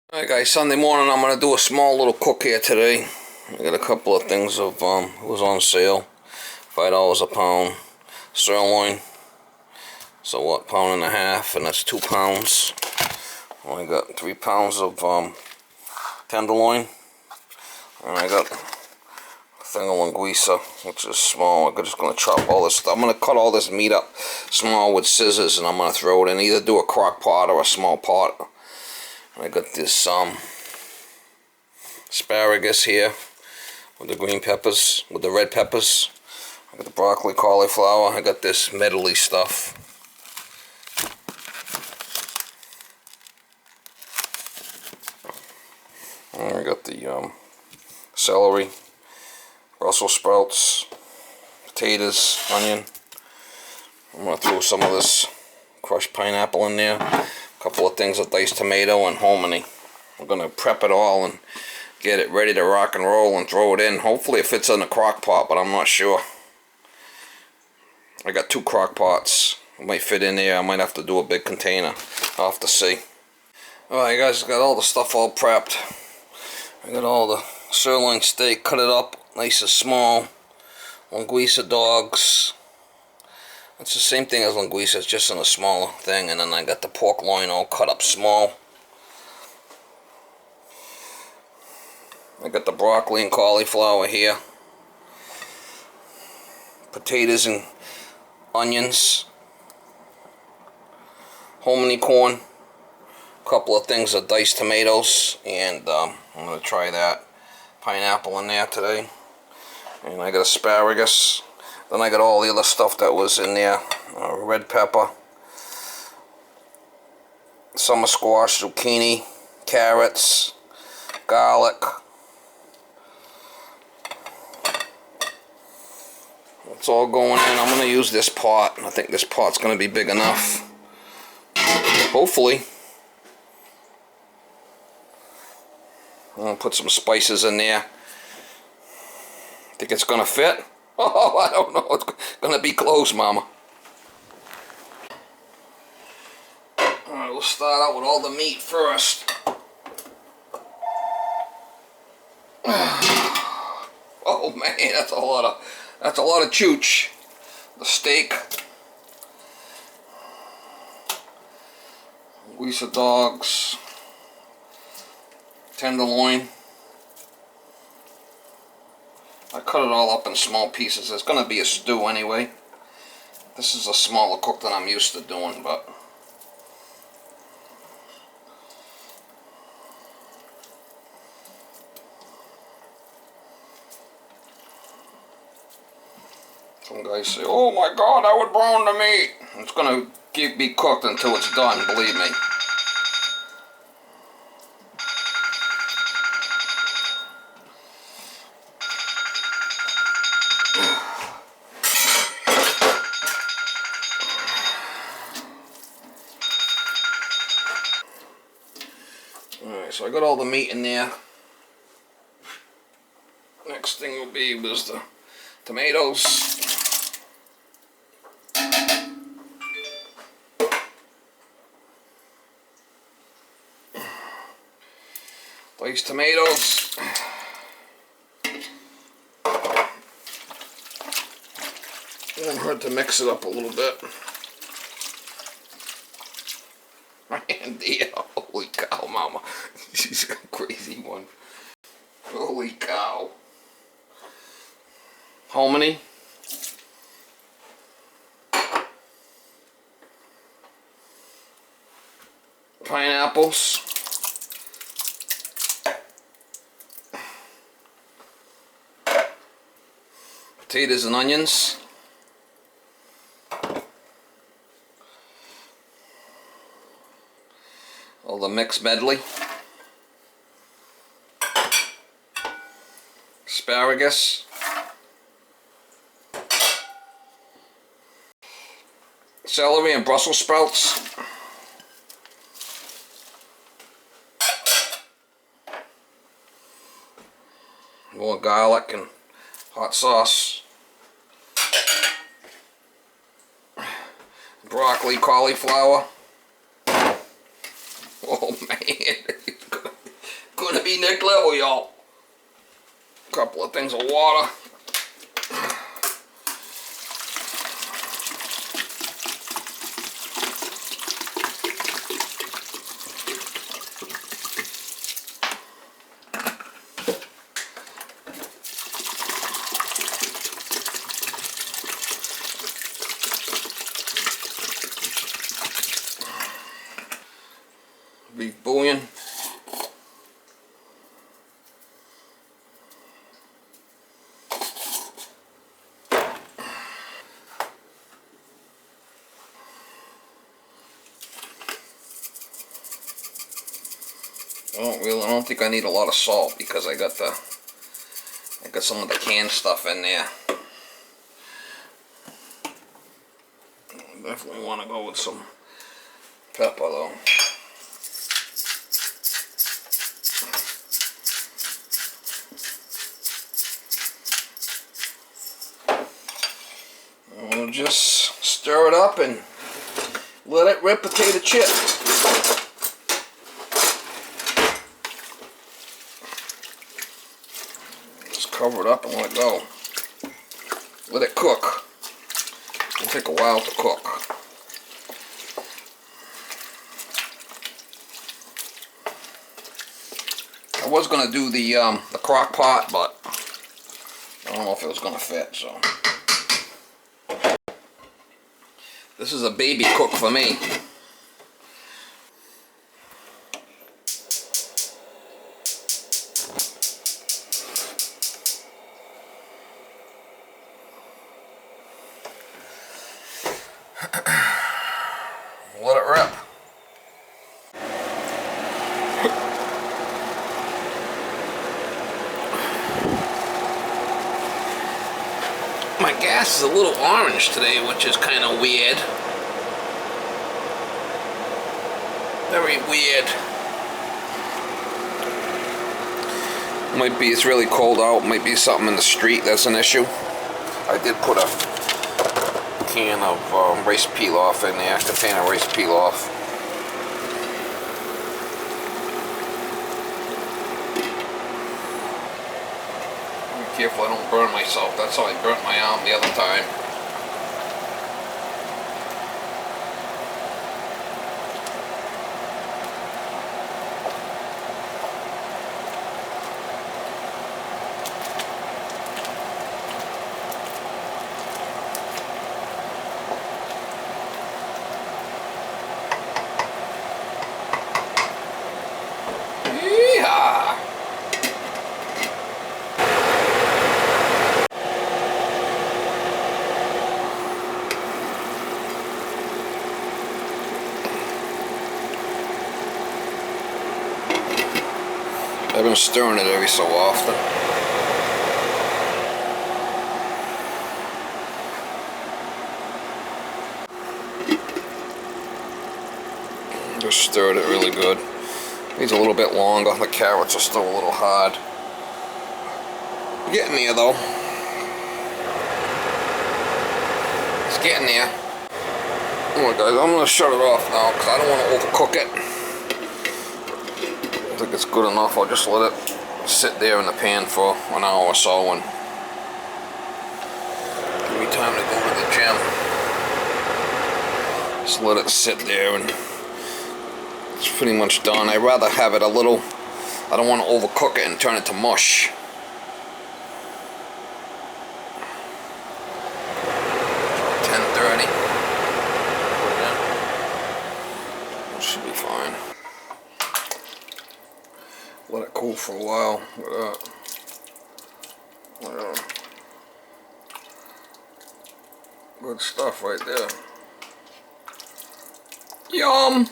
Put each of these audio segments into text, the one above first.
Alright guys, Sunday morning I'm gonna do a small little cook here today. I got a couple of things of it was on sale. $5 a pound. Sirloin. So what, pound and a half, and that's 2 pounds. I got 3 pounds of tenderloin. And I got a thing of linguiça, which is small. I'm just gonna chop all this stuff. I'm gonna cut all this meat up small with scissors, and I'm gonna throw it in. Either do a crock pot or a small pot. I got this asparagus here with the green peppers, with the red peppers. I got the broccoli, cauliflower. I got this medley stuff. And I got the celery, Brussels sprouts, potatoes, onion. I'm going to throw some of this crushed pineapple in there. A couple of things of diced tomato and hominy. I'm going to prep it all and get it ready to rock and roll and throw it in. Hopefully it fits in the crock pot, but I'm not sure. I got 2 crock pots. It might fit in there. I might have to do a big container. I'll have to see. Alright guys, got all the stuff all prepped. I got all the sirloin steak, cut it up nice and small. Linguiça dogs. It's the same thing as linguiça, it's just in a smaller thing. And then I got the pork loin all cut up small. I got the broccoli and cauliflower here. Potatoes and onions. Hominy corn. A couple of things of diced tomatoes. And I'm going to try that. Pineapple in there today. And I got asparagus. Then I got all the other stuff that was in there. Red pepper. Summer squash, zucchini, carrots, garlic. It's all going in. I'm going to use this pot. I think this pot's going to be big enough. Hopefully. I'm going to put some spices in there. Think it's going to fit? Oh, I don't know. It's going to be close, Mama. Alright, we'll start out with all the meat first. Oh man, that's a lot of chooch. The steak. Linguiça dogs. Tenderloin. I cut it all up in small pieces. It's going to be a stew anyway. This is a smaller cook than I'm used to doing, but some guys say, oh my god, I would brown the meat. It's going to be cooked until it's done, believe me. Alright, so I got all the meat in there. Next thing will be was the tomatoes. Diced tomatoes. Won't hurt to mix it up a little bit. And yeah, holy cow, Mama. She's a crazy one. Holy cow. Hominy. Pineapples. Potatoes and onions. All the mixed medley. Asparagus. Celery and Brussels sprouts. More garlic and hot sauce. Broccoli, cauliflower. Oh man, it's gonna be next level, y'all. Couple of things of water. Beef bouillon. I don't think I need a lot of salt because I got some of the canned stuff in there. Definitely want to go with some pepper though. And we'll just stir it up and let it rip potato chip. Just cover it up and let it go. Let it cook. It'll take a while to cook. I was gonna do the crock pot, but I don't know if it was gonna fit. So this is a baby cook for me. Let it rip. My gas is a little orange today, which is kind of weird. Very weird. Might be it's really cold out. Might be something in the street that's an issue. I did put a can of rice pilaf in there, container rice pilaf. Be careful I don't burn myself. That's how I burnt my arm the other time. I've been stirring it every so often. Just stirred it really good. Needs a little bit longer. The carrots are still a little hard. Getting there though. It's getting there. Alright guys, I'm going to shut it off now because I don't want to overcook it. I think it's good enough. I'll just let it sit there in the pan for an hour or so and give me time to go to the gym. Just let it sit there and it's pretty much done. I'd rather have it a little, I don't want to overcook it and turn it to mush. Should be fine. Let it cool for a while. Look at that. Good stuff right there. Yum!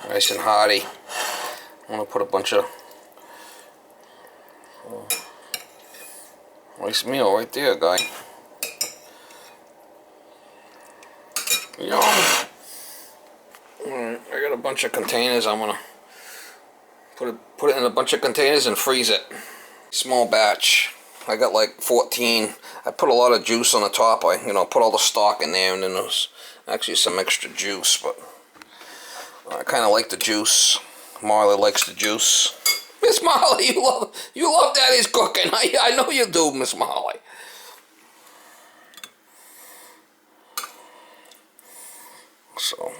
Nice and hearty. I'm gonna put a bunch of nice meal right there, guy. Yum. Alright, I got a bunch of containers. I'm gonna put it in a bunch of containers and freeze it. Small batch. I got like 14. I put a lot of juice on the top. I, put all the stock in there, and then there's actually some extra juice, but I kind of like the juice. Marley likes the juice. Miss Marley, you love Daddy's cooking. I know you do, Miss Marley. So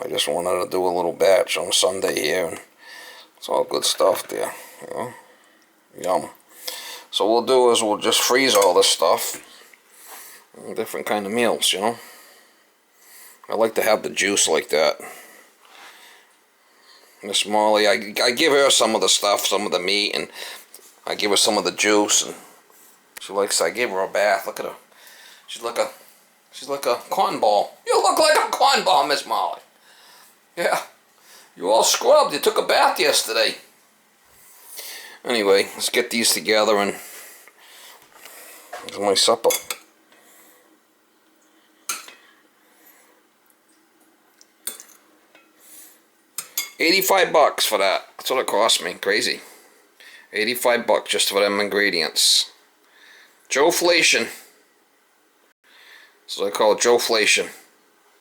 I just wanted to do a little batch on Sunday here, and it's all good stuff there. Yum. So what we'll do is we'll just freeze all this stuff. Different kind of meals, I like to have the juice like that. Miss Molly, I give her some of the stuff, some of the meat, and I give her some of the juice, and she likes. I gave her a bath. Look at her. She's like a corn ball. You look like a corn ball, Miss Molly. Yeah. You all scrubbed. You took a bath yesterday. Anyway, let's get these together, and here's my supper. $85 for that. That's what it cost me. Crazy. $85 just for them ingredients. Joe-flation. That's what I call it, Joe-flation.